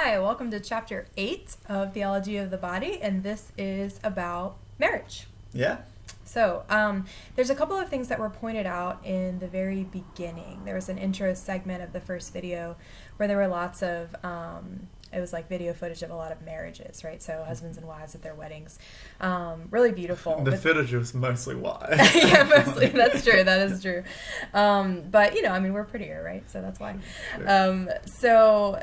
Hi, welcome to chapter 8 of Theology of the Body, and this is about marriage. Yeah. So, there's a couple of things that were pointed out in the very beginning. There was an intro segment of the first video where there were lots of, it was like video footage of a lot of marriages, right? So husbands and wives at their weddings. Really beautiful. The footage was mostly wives. Yeah, mostly. That's true. That is true. But, you know, I mean, we're prettier, right? So that's why. Sure. So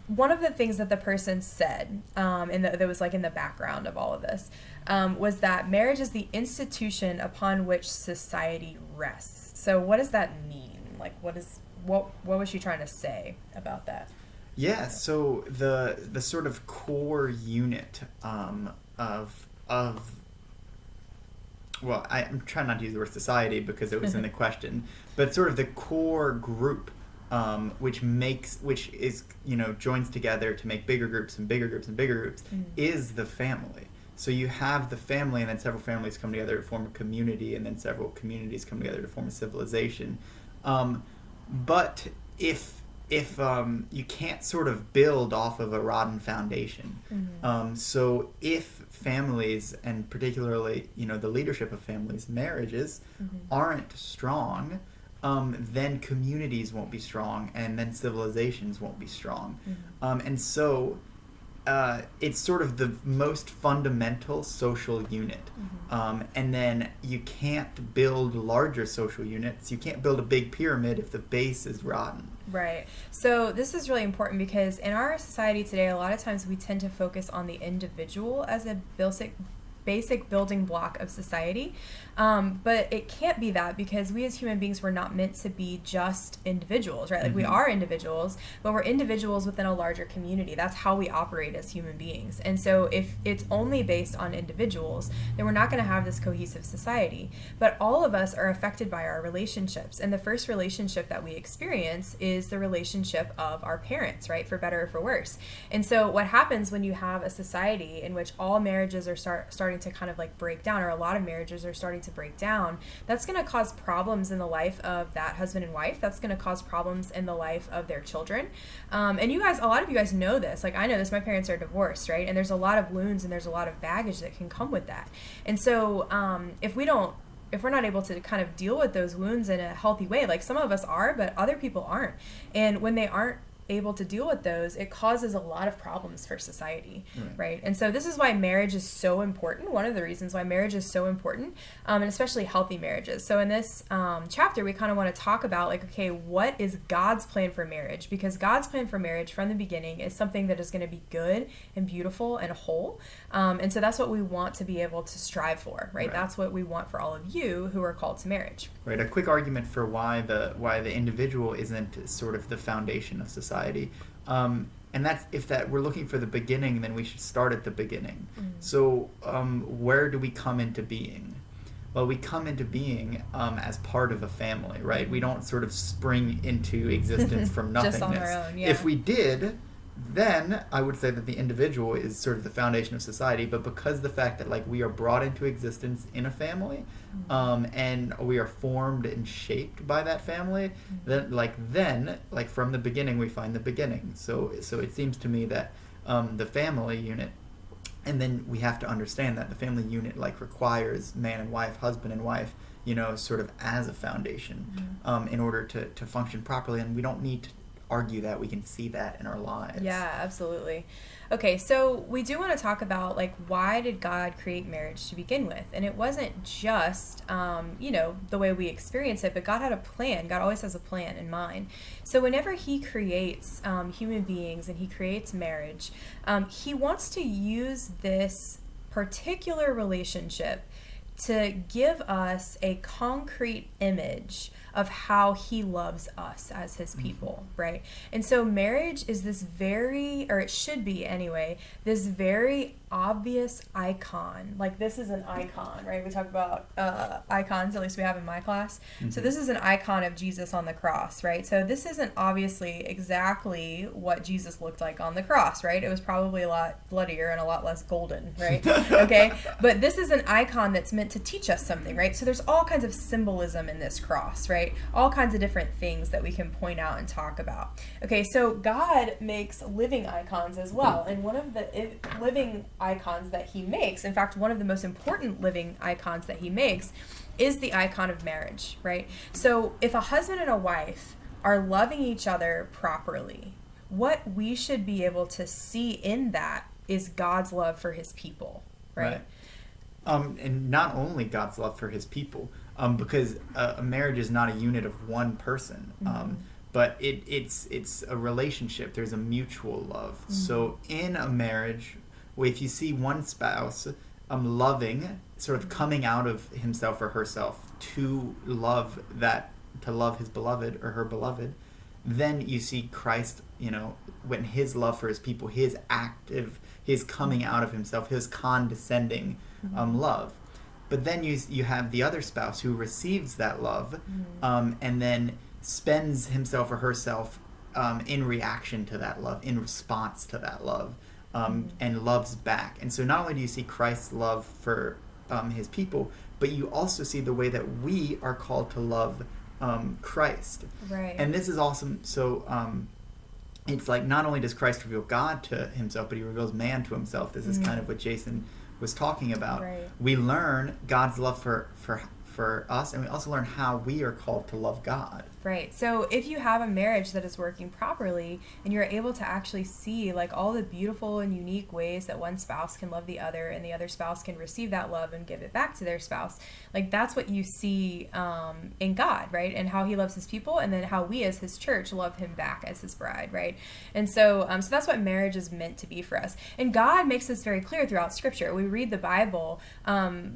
one of the things that the person said, that was like in the background of all of this, was that marriage is the institution upon which society rests. So what does that mean? Like, what was she trying to say about that? Yeah, so the sort of core unit of well, I'm trying not to use the word society because it was in the question, but sort of the core group which is, you know, joins together to make bigger groups and bigger groups and bigger groups, is the family. So you have the family, and then several families come together to form a community, and then several communities come together to form a civilization. But if you can't sort of build off of a rotten foundation, so if families, and particularly, you know, the leadership of families, marriages, aren't strong, then communities won't be strong, and then civilizations won't be strong. And so it's sort of the most fundamental social unit. And then you can't build larger social units. You can't build a big pyramid if the base is rotten. Right. So this is really important because in our society today, a lot of times we tend to focus on the individual as a basic building block of society. But it can't be that, because we as human beings were not meant to be just individuals, right? Like we are individuals, but we're individuals within a larger community. That's how we operate as human beings. And so if it's only based on individuals, then we're not going to have this cohesive society. But all of us are affected by our relationships. And the first relationship that we experience is the relationship of our parents, right? For better or for worse. And so what happens when you have a society in which all marriages are starting to kind of like break down, or a lot of marriages are starting to break down, that's going to cause problems in the life of that husband and wife. That's going to cause problems in the life of their children. And you guys, a lot of you guys know this. Like, I know this. My parents are divorced, right? And there's a lot of wounds and there's a lot of baggage that can come with that. And so if we're not able to kind of deal with those wounds in a healthy way, like some of us are, but other people aren't. And when they aren't able to deal with those, it causes a lot of problems for society, right? And so this is why marriage is so important. One of the reasons why marriage is so important, and especially healthy marriages. So in this chapter, we kind of want to talk about, like, okay, what is God's plan for marriage? Because God's plan for marriage from the beginning is something that is going to be good and beautiful and whole. And so that's what we want to be able to strive for, right? That's what we want for all of you who are called to marriage. Right. A quick argument for why the individual isn't sort of the foundation of society. And that's, if we're looking for the beginning, then we should start at the beginning. So where do we come into being? Well, we come into being as part of a family, right? We don't sort of spring into existence from nothingness. Just on our own, yeah. If we did, then I would say that the individual is sort of the foundation of society. But because the fact that, like, we are brought into existence in a family, and we are formed and shaped by that family, then from the beginning we find the beginning. So it seems to me that the family unit, and then we have to understand that the family unit requires man and wife, husband and wife, you know, sort of as a foundation, in order to function properly. And we don't need to argue that. We can see that in our lives. Yeah, absolutely. Okay, so we do want to talk about, like, why did God create marriage to begin with? And it wasn't just, the way we experience it, but God had a plan. God always has a plan in mind. So whenever he creates human beings and he creates marriage, he wants to use this particular relationship to give us a concrete image of how he loves us as his people, right? And so marriage is this it should be anyway, this very obvious icon. Like, this is an icon, right? We talk about icons, at least we have in my class. So this is an icon of Jesus on the cross, right? So this isn't obviously exactly what Jesus looked like on the cross, right? It was probably a lot bloodier and a lot less golden, right? Okay, but this is an icon that's meant to teach us something, right? So there's all kinds of symbolism in this cross, right? right? All kinds of different things that we can point out and talk about. Okay, so God makes living icons as well. And one of the living icons that he makes, in fact, one of the most important living icons that he makes, is the icon of marriage, right? So if a husband and a wife are loving each other properly, what we should be able to see in that is God's love for his people, right? And not only God's love for his people, because a marriage is not a unit of one person, but it's a relationship. There's a mutual love. So in a marriage, if you see one spouse loving, sort of coming out of himself or herself to love his beloved or her beloved, then you see Christ, when his love for his people, his coming out of himself, his condescending love. But then you have the other spouse who receives that love, and then spends himself or herself in reaction to that love, in response to that love, and loves back. And so not only do you see Christ's love for his people, but you also see the way that we are called to love Christ. Right. And this is awesome. So it's like not only does Christ reveal God to himself, but he reveals man to himself. This is kind of what Jason was talking about. Right. We learn God's love for us, and we also learn how we are called to love God. Right. So if you have a marriage that is working properly and you're able to actually see like all the beautiful and unique ways that one spouse can love the other and the other spouse can receive that love and give it back to their spouse, like that's what you see in God, right? And how he loves his people, and then how we as his church love him back as his bride, right? And so so that's what marriage is meant to be for us. And God makes this very clear throughout Scripture. We read the Bible,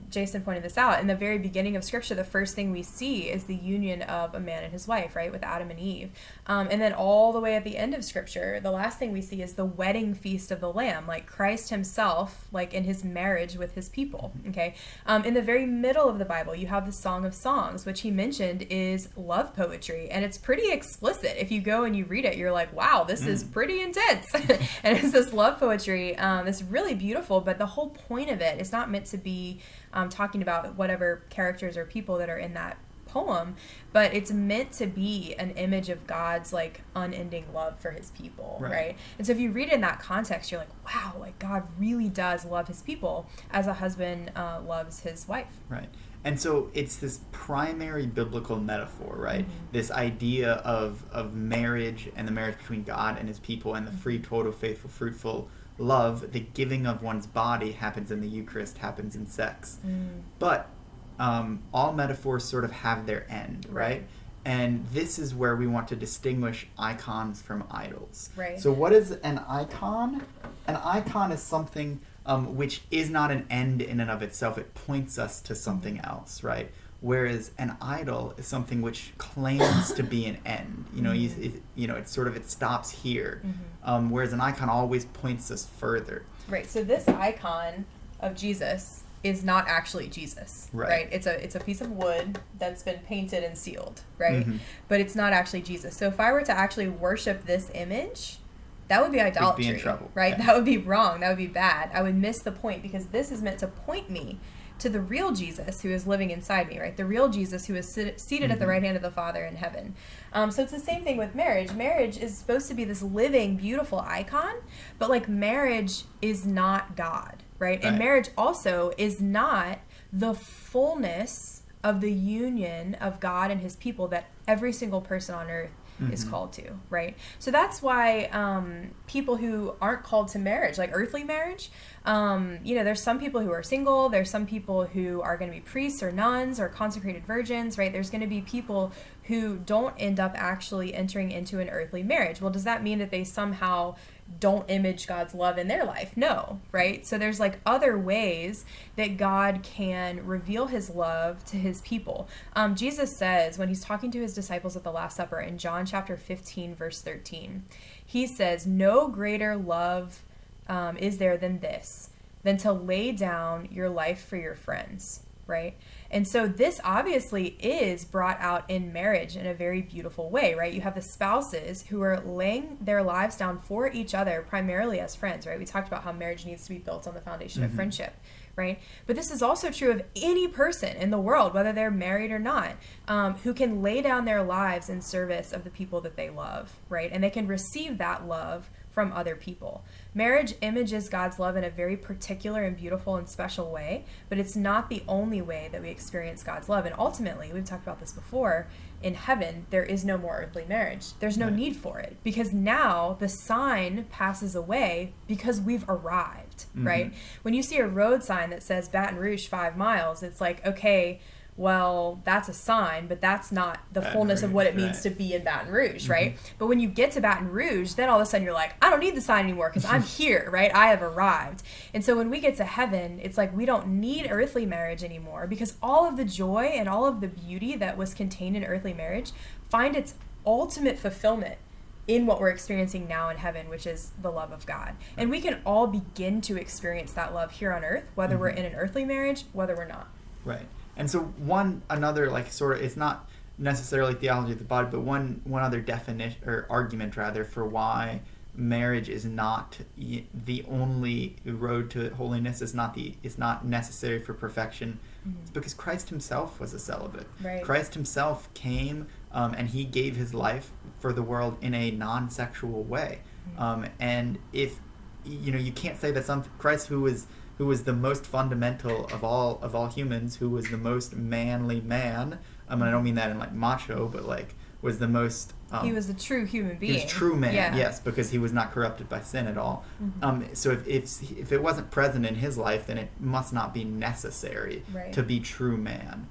Jason pointed this out, in the very beginning of Scripture, the first thing we see is the union of a man and his wife, right, with Adam and Eve. And then all the way at the end of Scripture, the last thing we see is the wedding feast of the Lamb, like Christ himself, like in his marriage with his people, okay? In the very middle of the Bible, you have the Song of Songs, which he mentioned is love poetry, and it's pretty explicit. If you go and you read it, you're like, wow, this is pretty intense. And it's this love poetry that's really beautiful, but the whole point of it is not meant to be talking about whatever characters or people that are in that poem, but it's meant to be an image of God's like unending love for his people, right? And so if you read it in that context, you're like, wow, like God really does love his people as a husband loves his wife. Right. And so it's this primary biblical metaphor, right? This idea of marriage and the marriage between God and his people, and the free, total, faithful, fruitful love. The giving of one's body happens in the Eucharist, happens in sex. But all metaphors sort of have their end, right? And this is where we want to distinguish icons from idols. Right. So what is an icon? An icon is something which is not an end in and of itself. It points us to something else, right? Whereas an idol is something which claims to be an end. It's sort of, it stops here. Whereas an icon always points us further. Right. So this icon of Jesus is not actually Jesus, right? It's a piece of wood that's been painted and sealed, right? But it's not actually Jesus. So if I were to actually worship this image, that would be idolatry. We'd be in trouble, right? Yeah. That would be wrong. That would be bad. I would miss the point, because this is meant to point me to the real Jesus who is living inside me, right? The real Jesus who is seated at the right hand of the Father in heaven. So it's the same thing with marriage. Marriage is supposed to be this living, beautiful icon, but like marriage is not God, right? And marriage also is not the fullness of the union of God and his people that every single person on earth is called to, right? So that's why people who aren't called to marriage, like earthly marriage, there's some people who are single, there's some people who are going to be priests or nuns or consecrated virgins, right? There's going to be people who don't end up actually entering into an earthly marriage. Well, does that mean that they somehow don't image God's love in their life? No, right? So there's like other ways that God can reveal his love to his people. Jesus says, when he's talking to his disciples at the Last Supper in John chapter 15, verse 13, he says, "No greater love is there than this, than to lay down your life for your friends." right? And so this obviously is brought out in marriage in a very beautiful way, right? You have the spouses who are laying their lives down for each other, primarily as friends, right? We talked about how marriage needs to be built on the foundation of friendship, right? But this is also true of any person in the world, whether they're married or not, who can lay down their lives in service of the people that they love, right? And they can receive that love from other people. Marriage images God's love in a very particular and beautiful and special way, but it's not the only way that we experience God's love. And ultimately, we've talked about this before, in heaven, there is no more earthly marriage. There's no need for it, because now the sign passes away because we've arrived, right? When you see a road sign that says Baton Rouge 5 miles, it's like, okay, well, that's a sign, but that's not the fullness of what it means to be in Baton Rouge, right? But when you get to Baton Rouge, then all of a sudden you're like, I don't need the sign anymore because I'm here, right? I have arrived. And so when we get to heaven, it's like we don't need earthly marriage anymore, because all of the joy and all of the beauty that was contained in earthly marriage find its ultimate fulfillment in what we're experiencing now in heaven, which is the love of God. And we can all begin to experience that love here on earth, whether we're in an earthly marriage, whether we're not. Right. And so another like sort of, it's not necessarily theology of the body, but one other definition or argument rather for why marriage is not the only road to holiness, is not necessary for perfection. It's because Christ himself was a celibate. Right. Christ himself came and he gave his life for the world in a non-sexual way. And if you can't say that Christ who was the most fundamental of all humans, who was the most manly man. I don't mean that in like macho, but like was the most. He was a true human being. He was a true man, yes, because he was not corrupted by sin at all. So if it wasn't present in his life, then it must not be necessary to be true man.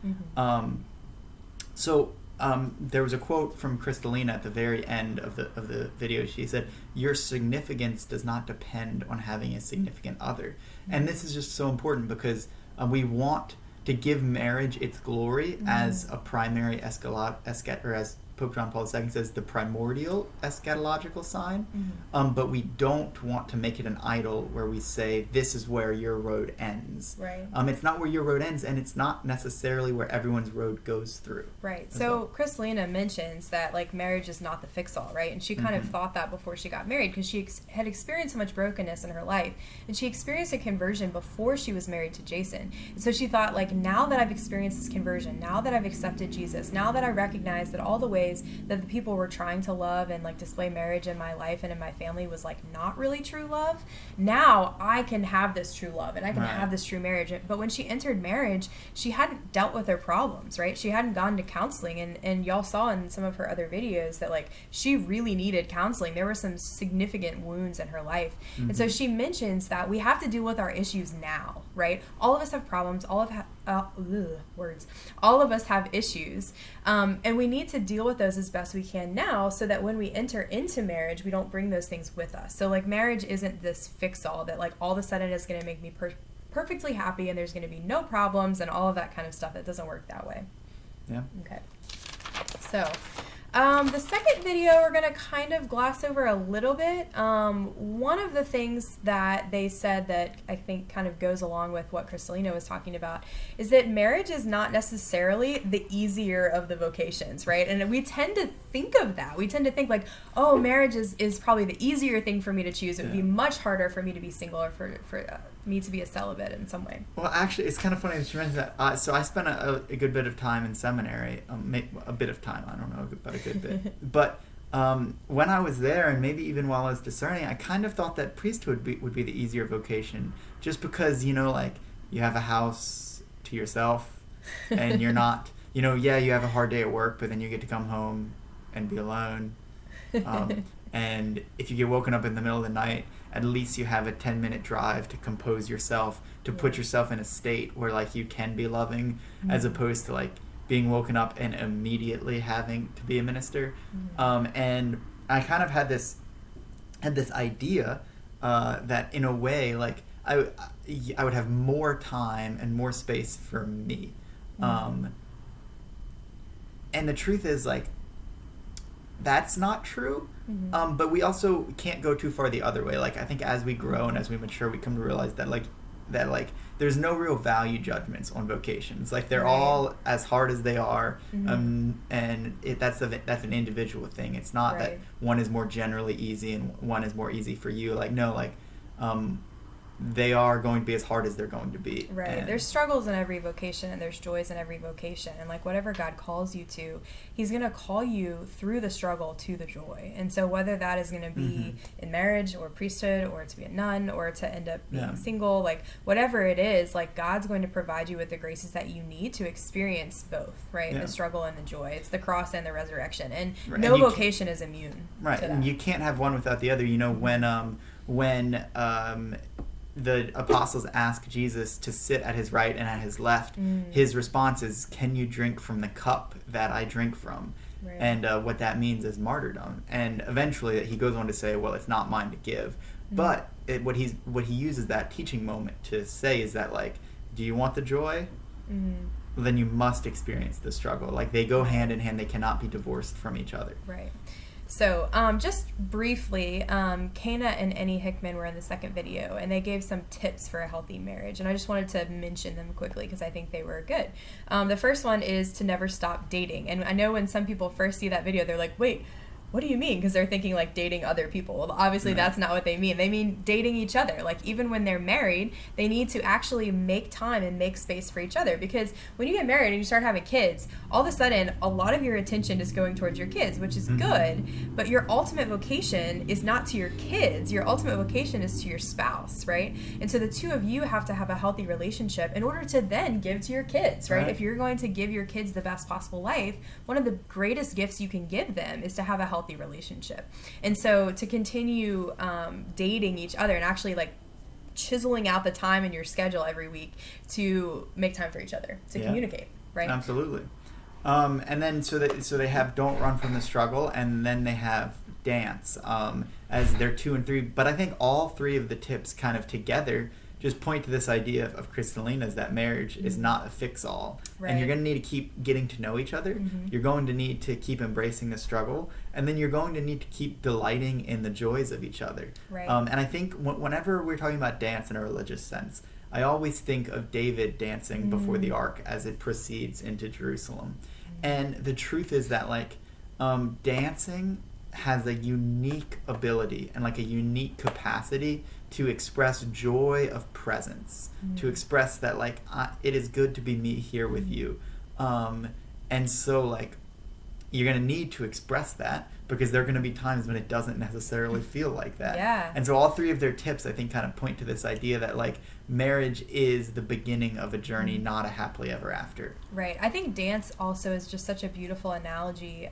There was a quote from Kristalina at the very end of the video. She said, "Your significance does not depend on having a significant other." And this is just so important because we want to give marriage its glory as a primary or as Pope John Paul II says, the primordial eschatological sign, but we don't want to make it an idol where we say, this is where your road ends. Right. It's not where your road ends, and it's not necessarily where everyone's road goes through. Right. So Kristalina mentions that like marriage is not the fix-all, right? And she kind of thought that before she got married, because she had experienced so much brokenness in her life, and she experienced a conversion before she was married to Jason. And so she thought, like, now that I've experienced this conversion, now that I've accepted Jesus, now that I recognize that all the ways that the people were trying to love and like display marriage in my life and in my family was like not really true love, now I can have this true love and I can have this true marriage. But when she entered marriage, she hadn't dealt with her problems, right? She hadn't gone to counseling, and y'all saw in some of her other videos that like she really needed counseling. There were some significant wounds in her life. And so she mentions that we have to deal with our issues now, right? All of us have problems, all of us have issues, and we need to deal with those as best we can now, so that when we enter into marriage, we don't bring those things with us. So like marriage isn't this fix-all that like all of a sudden is going to make me perfectly happy and there's going to be no problems and all of that kind of stuff. It doesn't work that way. Yeah. Okay. So the second video we're going to kind of gloss over a little bit. One of the things that they said that I think kind of goes along with what Kristalina was talking about is that marriage is not necessarily the easier of the vocations, right? And we tend to think of that. We tend to think like, oh, marriage is probably the easier thing for me to choose. It would be much harder for me to be single or for me to be a celibate in some way. Well, actually, it's kind of funny that you mentioned that. So I spent a good bit of time in seminary, a bit of time, I don't know about a good bit. But when I was there, and maybe even while I was discerning, I kind of thought that priesthood would be the easier vocation, just because, like, you have a house to yourself, and you're not, you have a hard day at work, but then you get to come home and be alone. And if you get woken up in the middle of the night, at least you have a 10-minute drive to compose yourself, to put yourself in a state where like you can be loving, as opposed to like being woken up and immediately having to be a minister. And I kind of had this idea that in a way, like I would have more time and more space for me. And the truth is, like, that's not true. But we also can't go too far the other way. Like, I think as we grow and as we mature, we come to realize that like that like there's no real value judgments on vocations. Like they're Right. all as hard as they are, Mm-hmm. and that's an individual thing. It's not that Right. one is more generally easy and one is more easy for you. Like no, like they are going to be as hard as they're going to be. Right. And There's struggles in every vocation and there's joys in every vocation. And like whatever God calls you to, he's going to call you through the struggle to the joy. And so whether that is going to be in marriage or priesthood or to be a nun or to end up being single, like whatever it is, like God's going to provide you with the graces that you need to experience both, right? The struggle and the joy. It's the cross and the resurrection. And no vocation is immune to that. And you can't have one without the other. You know, when the apostles ask Jesus to sit at his right and at his left, his response is, "Can you drink from the cup that I drink from?" Right. And what that means is martyrdom. And eventually he goes on to say, well, it's not mine to give. But what he uses that teaching moment to say is that, like, do you want the joy? Well, then you must experience the struggle. Like, they go hand in hand. They cannot be divorced from each other. Right. So, just briefly, Kana and Annie Hickman were in the second video, and they gave some tips for a healthy marriage, and I just wanted to mention them quickly because I think they were good. The first one is to never stop dating, and I know when some people first see that video, they're like, wait, what do you mean? Because they're thinking like dating other people. Well, obviously that's not what they mean. They mean dating each other. Like even when they're married, they need to actually make time and make space for each other. Because when you get married and you start having kids, all of a sudden a lot of your attention is going towards your kids, which is good. But your ultimate vocation is not to your kids. Your ultimate vocation is to your spouse, right? And so the two of you have to have a healthy relationship in order to then give to your kids, right? If you're going to give your kids the best possible life, one of the greatest gifts you can give them is to have a healthy relationship. And so to continue dating each other and actually like chiseling out the time in your schedule every week to make time for each other, to communicate, right? Absolutely. And then so they have don't run from the struggle, and then they have dance as their 2 and 3. But I think all 3 of the tips kind of together just point to this idea of Kristalina's, that marriage is not a fix-all. Right. And you're going to need to keep getting to know each other. You're going to need to keep embracing the struggle. And then you're going to need to keep delighting in the joys of each other. Right. And I think whenever we're talking about dance in a religious sense, I always think of David dancing before the ark as it proceeds into Jerusalem. And the truth is that, like, dancing has a unique ability and like a unique capacity to express joy of presence, to express that like it is good to be me here with you, and so like you're gonna need to express that because there are gonna be times when it doesn't necessarily feel like that. And so all 3 of their tips I think kind of point to this idea that like marriage is the beginning of a journey, not a happily ever after. Right. I think dance also is just such a beautiful analogy.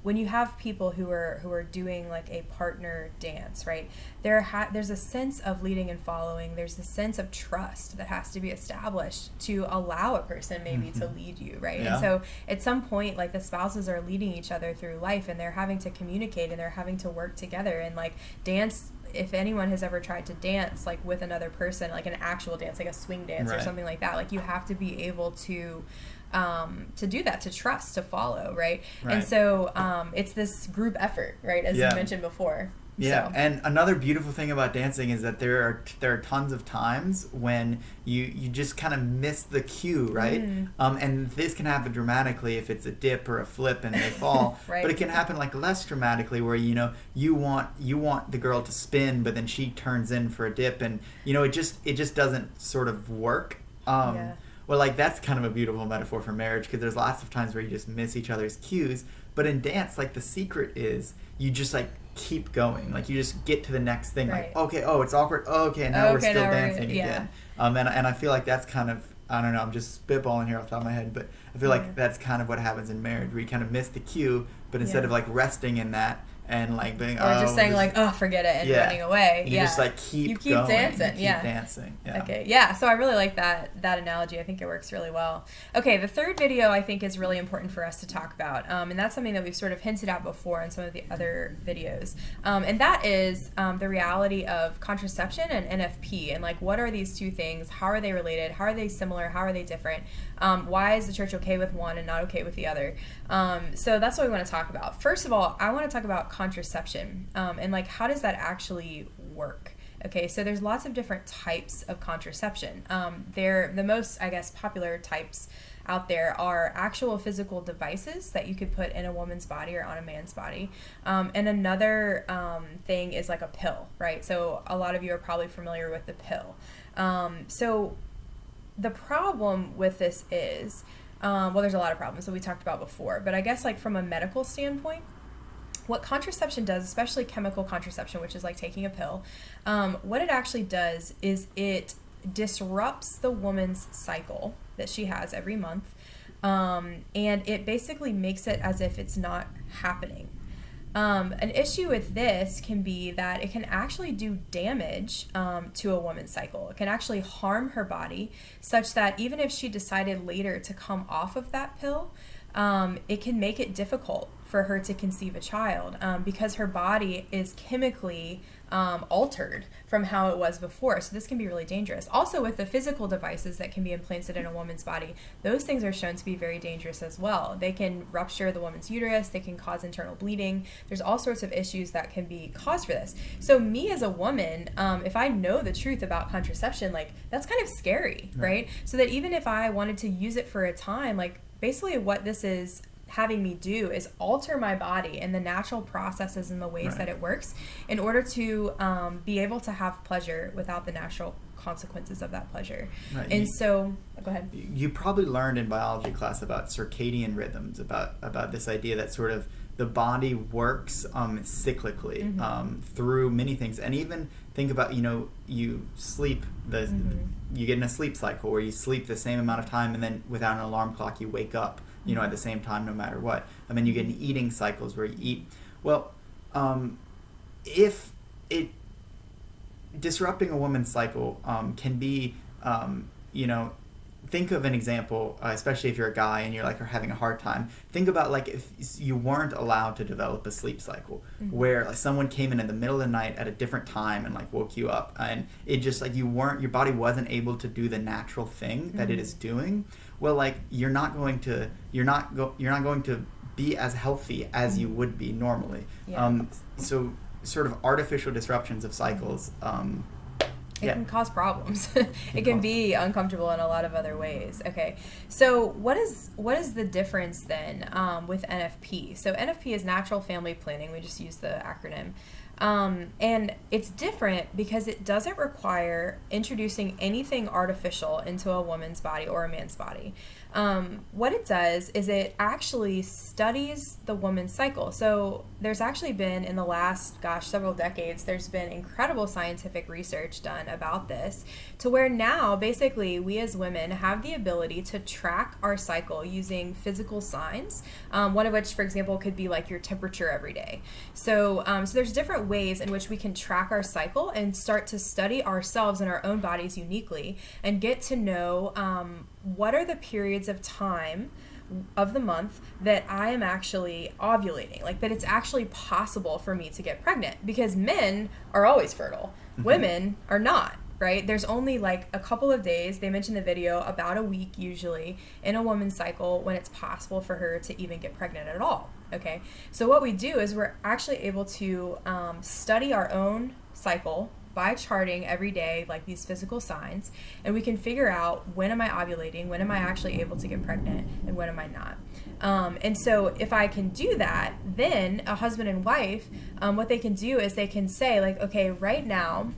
When you have people who are doing like a partner dance, right? There's a sense of leading and following. There's a sense of trust that has to be established to allow a person maybe to lead you, right? And so at some point, like the spouses are leading each other through life, and they're having to communicate and they're having to work together. And like dance, if anyone has ever tried to dance like with another person, like an actual dance, like a swing dance or something like that, like you have to be able to do that, to trust, to follow, right? And so it's this group effort, right, as you mentioned before. So. And another beautiful thing about dancing is that there are tons of times when you just kind of miss the cue, right? And this can happen dramatically if it's a dip or a flip and they fall. But it can happen like less dramatically, where you want the girl to spin, but then she turns in for a dip, and it just doesn't sort of work. Well, like that's kind of a beautiful metaphor for marriage, because there's lots of times where you just miss each other's cues. But in dance, like the secret is you just like keep going. Like you just get to the next thing. Like, okay, it's awkward. Okay, now we're still dancing again. And I feel like that's kind of, I don't know, I'm just spitballing here off the top of my head, but I feel like that's kind of what happens in marriage, where you kind of miss the cue, but instead of like resting in that and like being just saying like, forget it, and running away. You just like keep going, dancing. You keep dancing. Okay. So I really like that analogy. I think it works really well. Okay, the third video I think is really important for us to talk about, and that's something that we've sort of hinted at before in some of the other videos, and that is the reality of contraception and NFP, and like what are these two things? How are they related? How are they similar? How are they different? Why is the church okay with one and not okay with the other? So that's what we want to talk about. First of all, I want to talk about contraception, and like how does that actually work? Okay, so there's lots of different types of contraception. The most, I guess, popular types out there are actual physical devices that you could put in a woman's body or on a man's body. And another thing is like a pill, right? So a lot of you are probably familiar with the pill. So the problem with this is, well, there's a lot of problems that we talked about before, but I guess like from a medical standpoint, what contraception does, especially chemical contraception, which is like taking a pill, what it actually does is it disrupts the woman's cycle that she has every month, and it basically makes it as if it's not happening. An issue with this can be that it can actually do damage to a woman's cycle. It can actually harm her body such that even if she decided later to come off of that pill, it can make it difficult for her to conceive a child because her body is chemically altered from how it was before. So this can be really dangerous. Also with the physical devices that can be implanted in a woman's body, those things are shown to be very dangerous as well. They can rupture the woman's uterus, they can cause internal bleeding. There's all sorts of issues that can be caused for this. So me as a woman, if I know the truth about contraception, like that's kind of scary, right? So that even if I wanted to use it for a time, like basically what this is having me do is alter my body and the natural processes and the ways that it works in order to be able to have pleasure without the natural consequences of that pleasure. And so, go ahead. You probably learned in biology class about circadian rhythms, about this idea that sort of the body works cyclically through many things. And even think about, you sleep, you get in a sleep cycle where you sleep the same amount of time and then without an alarm clock you wake up at the same time no matter what. And then you get in eating cycles where you eat. Well, if it disrupting a woman's cycle can be, think of an example, especially if you're a guy and you're like are having a hard time. Think about like if you weren't allowed to develop a sleep cycle, where like someone came in the middle of the night at a different time and like woke you up, and it just like your body wasn't able to do the natural thing that it is doing. Well, like you're not going to be as healthy as you would be normally. So sort of artificial disruptions of cycles. It can cause problems. It can be uncomfortable in a lot of other ways. Okay, so what is the difference then with NFP? So NFP is Natural Family Planning. We just use the acronym. And it's different because it doesn't require introducing anything artificial into a woman's body or a man's body. What it does is it actually studies the woman's cycle. So there's actually been, in the last, several decades, there's been incredible scientific research done about this, to where now, basically, we as women have the ability to track our cycle using physical signs, one of which, for example, could be like your temperature every day. So there's different ways in which we can track our cycle and start to study ourselves and our own bodies uniquely and get to know what are the periods of time of the month that I am actually ovulating, like that it's actually possible for me to get pregnant, because men are always fertile, women are not, right? There's only like a couple of days, they mentioned in the video, about a week usually in a woman's cycle when it's possible for her to even get pregnant at all. Okay, so what we do is we're actually able to study our own cycle by charting every day, like these physical signs, and we can figure out when am I ovulating, when am I actually able to get pregnant, and when am I not. And so if I can do that, then a husband and wife, what they can do is they can say like, okay, right now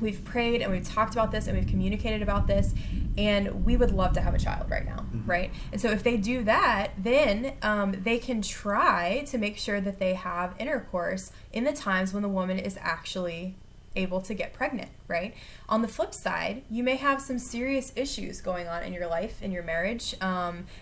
we've prayed and we've talked about this and we've communicated about this, and we would love to have a child right now, right? And so if they do that, then they can try to make sure that they have intercourse in the times when the woman is actually able to get pregnant, right? On the flip side, you may have some serious issues going on in your life, in your marriage.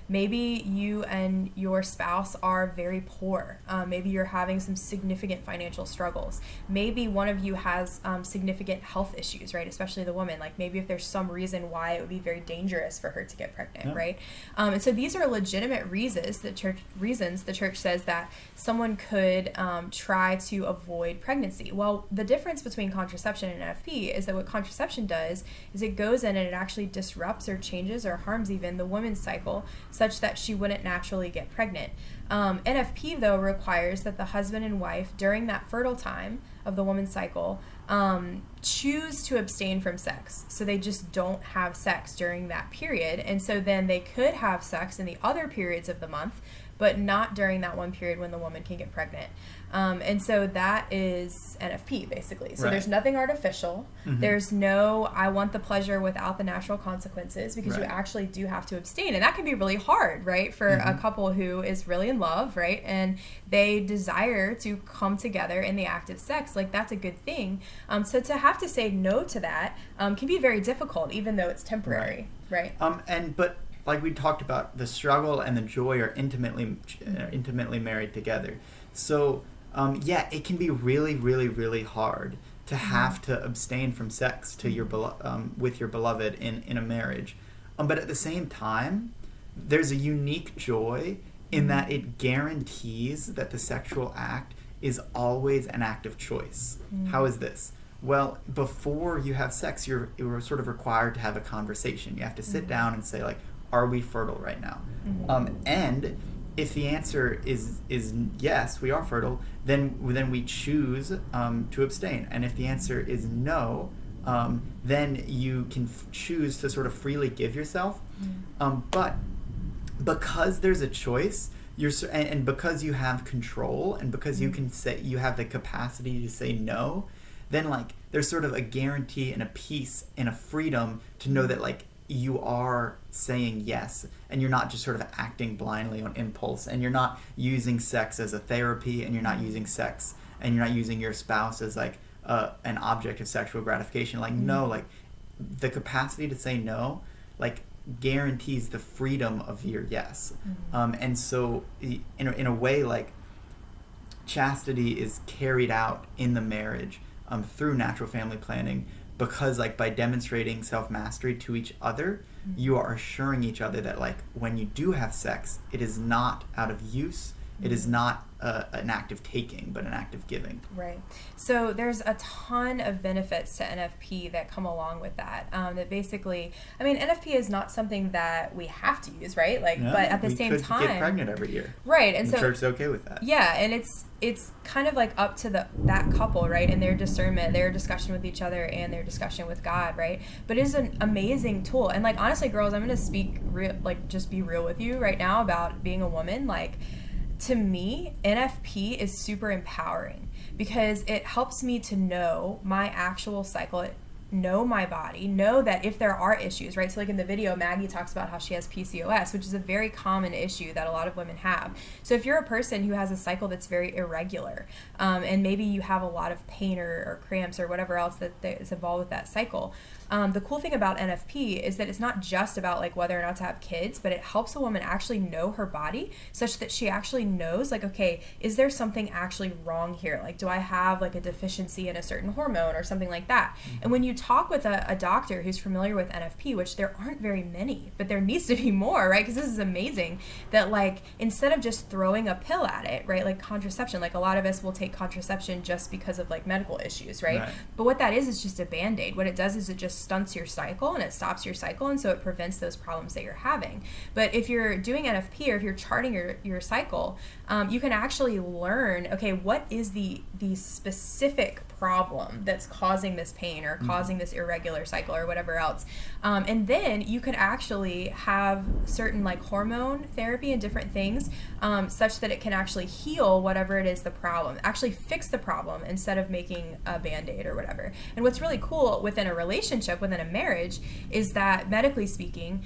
Maybe you and your spouse are very poor. Maybe you're having some significant financial struggles. Maybe one of you has significant health issues, right? Especially the woman. Like maybe if there's some reason why it would be very dangerous for her to get pregnant, right? And so these are legitimate reasons the church says that someone could try to avoid pregnancy. Well, the difference between contraception and NFP is that what contraception does is it goes in and it actually disrupts or changes or harms even the woman's cycle such that she wouldn't naturally get pregnant. NFP, though, requires that the husband and wife during that fertile time of the woman's cycle, choose to abstain from sex. So they just don't have sex during that period. And so then they could have sex in the other periods of the month, but not during that one period when the woman can get pregnant. And so that is NFP, basically. So there's nothing artificial. There's no, I want the pleasure without the natural consequences, because you actually do have to abstain. And that can be really hard, right, for a couple who is really in love, right, and they desire to come together in the act of sex. Like, that's a good thing. So to have to say no to that can be very difficult, even though it's temporary, right? But like we talked about, the struggle and the joy are intimately married together. So it can be really, really, really hard to have to abstain from sex to your with your beloved in a marriage. But at the same time, there's a unique joy in that it guarantees that the sexual act is always an act of choice. How is this? Well, before you have sex, you're sort of required to have a conversation. You have to sit down and say, like, are we fertile right now? And if the answer is yes, we are fertile, then we choose to abstain. And if the answer is no, then you can choose to sort of freely give yourself. But because there's a choice, and because you have control, and because you can say, you have the capacity to say no, then like there's sort of a guarantee and a peace and a freedom to know that like you are saying yes, and you're not just sort of acting blindly on impulse, and you're not using sex as a therapy, and you're not using sex, and you're not using your spouse as like an object of sexual gratification. Like no, like the capacity to say no, like guarantees the freedom of your yes. And so in a way, like chastity is carried out in the marriage through natural family planning, because like by demonstrating self-mastery to each other, you are assuring each other that like when you do have sex, it is not out of use, it is not an act of taking, but an act of giving. Right. So there's a ton of benefits to NFP that come along with that. That basically, I mean, NFP is not something that we have to use, right? Like, but at the same time, we could get pregnant every year, right? And the so church's okay with that. Yeah, and it's kind of like up to that couple, right, and their discernment, their discussion with each other, and their discussion with God, right? But it is an amazing tool. And like honestly, girls, I'm gonna speak real, like just be real with you right now about being a woman. Like, to me, NFP is super empowering because it helps me to know my actual cycle, know my body, know that if there are issues, right? So like in the video, Maggie talks about how she has PCOS, which is a very common issue that a lot of women have. So if you're a person who has a cycle that's very irregular, and maybe you have a lot of pain or cramps or whatever else that is involved with that cycle, the cool thing about NFP is that it's not just about like whether or not to have kids, but it helps a woman actually know her body such that she actually knows like, okay, is there something actually wrong here? Like, do I have like a deficiency in a certain hormone or something like that? And when you talk with a doctor who's familiar with NFP, which there aren't very many, but there needs to be more, right? Because this is amazing that like, instead of just throwing a pill at it, right? Like contraception, like a lot of us will take contraception just because of like medical issues, right? But what that is just a Band-Aid. What it does is it just stunts your cycle and it stops your cycle, and so it prevents those problems that you're having. But if you're doing NFP or if you're charting your cycle, you can actually learn, okay, what is the specific problem that's causing this pain or causing this irregular cycle or whatever else, and then you could actually have certain like hormone therapy and different things such that it can actually heal whatever it is the problem, actually fix the problem instead of making a Band-Aid or whatever. And what's really cool within a relationship, within a marriage, is that medically speaking,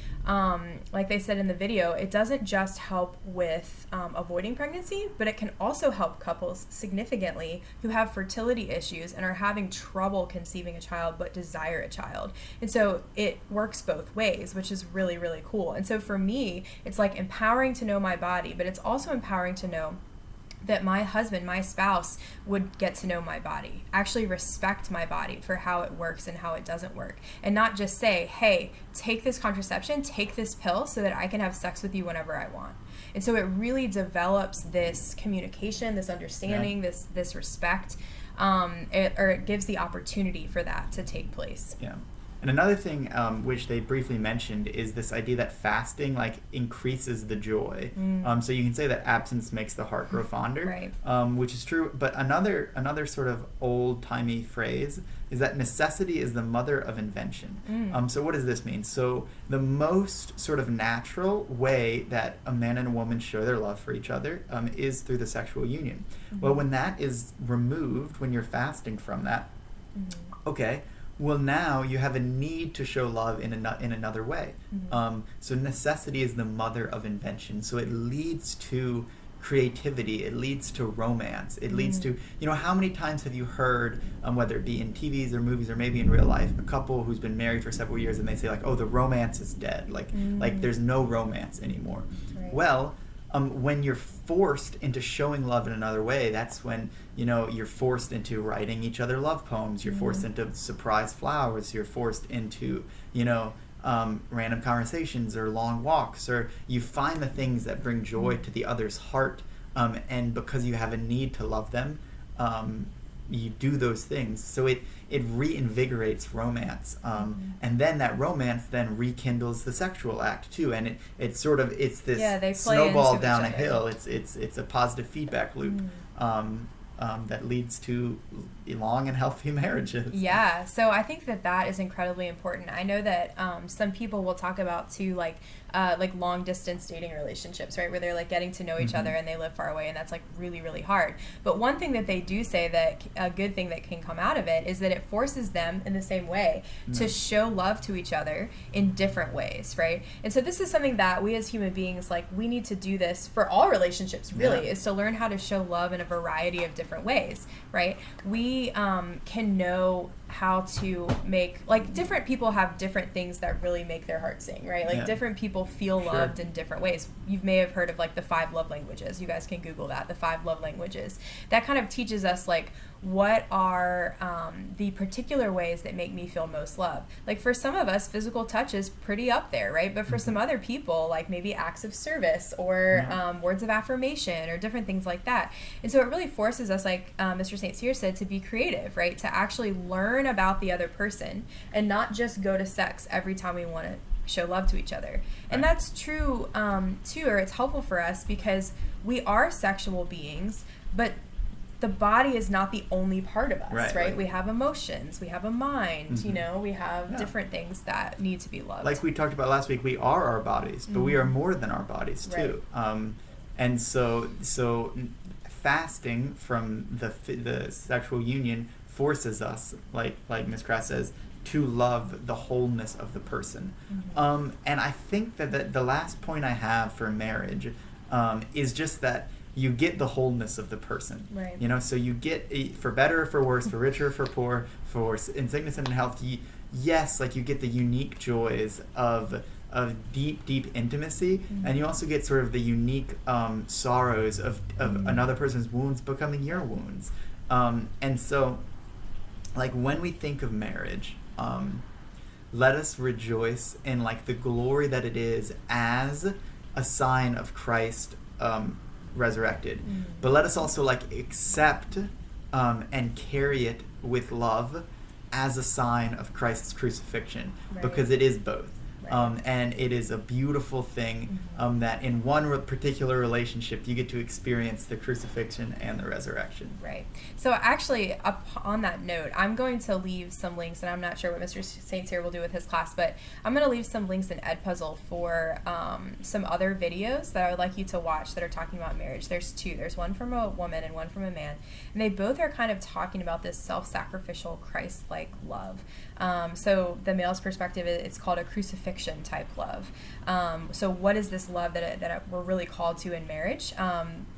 like they said in the video, it doesn't just help with avoiding pregnancy, but it can also help couples significantly who have fertility issues and are having trouble conceiving a child but desire a child. And so it works both ways, which is really, really cool. And so for me, it's like empowering to know my body, but it's also empowering to know that my husband, my spouse, would get to know my body, actually respect my body for how it works and how it doesn't work, and not just say, hey, take this contraception, take this pill so that I can have sex with you whenever I want. And so it really develops this communication, this understanding, this respect, or it gives the opportunity for that to take place. Yeah. And another thing which they briefly mentioned is this idea that fasting like increases the joy. So you can say that absence makes the heart grow fonder, Right. which is true. But another sort of old-timey phrase is that necessity is the mother of invention. So what does this mean? So the most sort of natural way that a man and a woman show their love for each other is through the sexual union. Well, when that is removed, when you're fasting from that, okay, well, now you have a need to show love in another way. So necessity is the mother of invention. So it leads to creativity. It leads to romance. It leads to, how many times have you heard, whether it be in TVs or movies or maybe in real life, a couple who's been married for several years and they say like, oh, the romance is dead. Like there's no romance anymore. Right. Well, when you're forced into showing love in another way, that's when you're forced into writing each other love poems. You're forced into surprise flowers. You're forced into random conversations or long walks, or you find the things that bring joy to the other's heart, and because you have a need to love them, you do those things. So it reinvigorates romance, and then that romance then rekindles the sexual act too, and it's this they play snowball into down a each other. hill. It's a positive feedback loop that leads to long and healthy marriages. Yeah, so I think that is incredibly important. I know that some people will talk about too, like long distance dating relationships, right, where they're like getting to know each other and they live far away, and that's like really, really hard. But one thing that they do say, that a good thing that can come out of it, is that it forces them in the same way to show love to each other in different ways, right? And so this is something that we as human beings, like, we need to do this for all relationships, really, is to learn how to show love in a variety of different ways, right? We can know how to make, like, different people have different things that really make their heart sing, right? Like different people feel loved in different ways. You may have heard of like the 5 love languages. You guys can Google that, the 5 love languages. That kind of teaches us like what are the particular ways that make me feel most loved. Like for some of us, physical touch is pretty up there, right? But for some other people, like maybe acts of service or words of affirmation or different things like that. And so it really forces us, like Mr. St. Cyr said, to be creative, right? To actually learn about the other person and not just go to sex every time we want to show love to each other. And that's true too, or it's helpful for us because we are sexual beings, but the body is not the only part of us, right? We have emotions, we have a mind, we have different things that need to be loved. Like we talked about last week, we are our bodies, but we are more than our bodies too. And so fasting from the sexual union forces us, like Ms. Krause says, to love the wholeness of the person. And I think that the last point I have for marriage is just that you get the wholeness of the person. Right. So you get, for better or for worse, for richer or for poor, for in sickness and in health, yes, like you get the unique joys of deep intimacy, and you also get sort of the unique sorrows of another person's wounds becoming your wounds. And so, like, when we think of marriage, let us rejoice in like the glory that it is as a sign of Christ resurrected, but let us also like accept and carry it with love as a sign of Christ's crucifixion, because it is both. And it is a beautiful thing that in one particular relationship you get to experience the crucifixion and the resurrection. Right. So actually, up on that note, I'm going to leave some links, and I'm not sure what Mr. St. Cyr will do with his class, but I'm going to leave some links in Edpuzzle for some other videos that I would like you to watch that are talking about marriage. There's 2. There's one from a woman and one from a man, and they both are kind of talking about this self-sacrificial, Christ-like love. So the male's perspective, it's called a crucifixion type love. So what is this love that we're really called to in marriage?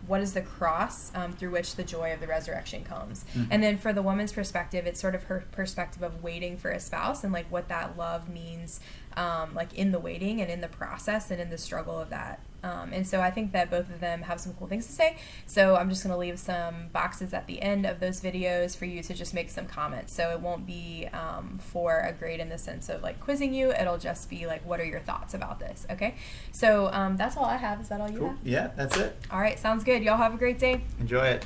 What is the cross through which the joy of the resurrection comes? And then for the woman's perspective, it's sort of her perspective of waiting for a spouse and like what that love means, like in the waiting and in the process and in the struggle of that. And so I think that both of them have some cool things to say. So I'm just going to leave some boxes at the end of those videos for you to just make some comments. So it won't be for a grade in the sense of like quizzing you. It'll just be like, what are your thoughts about this? Okay. So that's all I have. Is that all you have? Yeah, that's it. All right. Sounds good. Y'all have a great day. Enjoy it.